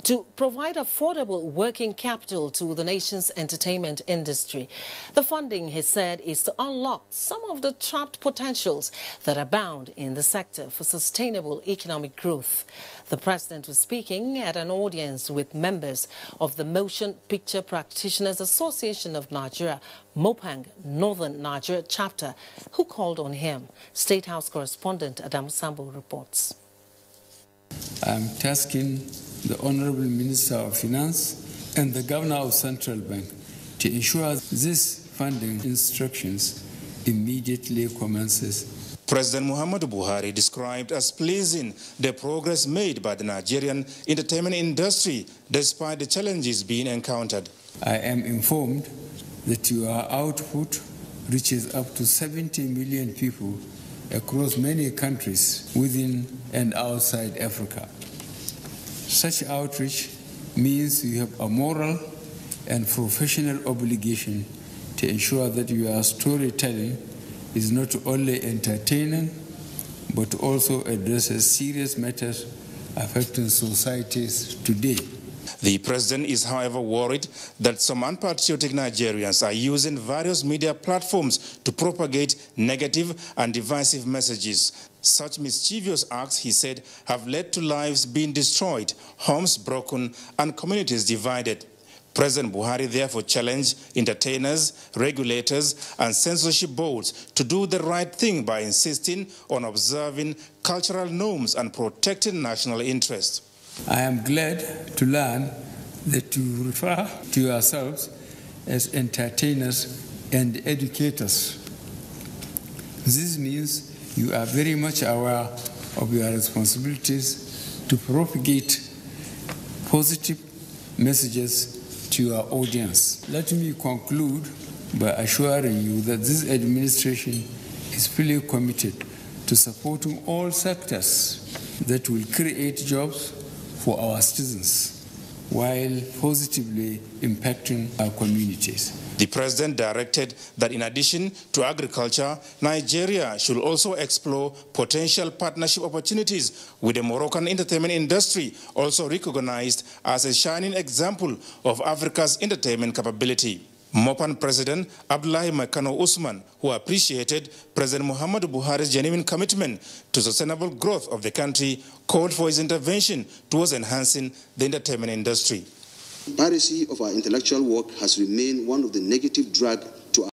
to provide affordable working capital to the nation's entertainment industry. The funding, he said, is to unlock some of the trapped potentials that abound in the sector for sustainable economic growth. The president was speaking at an audience with members of the Motion Picture Practitioners Association of Nigeria, Mopang Northern Nigeria chapter, who called on him. State House correspondent Adam Sambo reports. I'm tasking the Honorable Minister of Finance and the Governor of Central Bank to ensure this funding instructions immediately commences. President Muhammadu Buhari described as pleasing the progress made by the Nigerian entertainment industry despite the challenges being encountered. I am informed that your output reaches up to 70 million people across many countries within and outside Africa. Such outreach means you have a moral and professional obligation to ensure that your storytelling is not only entertaining, but also addresses serious matters affecting societies today. The president is, however, worried that some unpatriotic Nigerians are using various media platforms to propagate negative and divisive messages. Such mischievous acts, he said, have led to lives being destroyed, homes broken, and communities divided. President Buhari therefore challenged entertainers, regulators, and censorship boards to do the right thing by insisting on observing cultural norms and protecting national interests. I am glad to learn that you refer to yourselves as entertainers and educators. This means you are very much aware of your responsibilities to propagate positive messages to your audience. Let me conclude by assuring you that this administration is fully committed to supporting all sectors that will create jobs for our citizens, while positively impacting our communities. The president directed that in addition to agriculture, Nigeria should also explore potential partnership opportunities with the Moroccan entertainment industry, also recognized as a shining example of Africa's entertainment capability. Mopan President Abdullahi Mekano Usman, who appreciated President Muhammadu Buhari's genuine commitment to sustainable growth of the country, called for his intervention towards enhancing the entertainment industry. Piracy of our intellectual work has remained one of the negative drags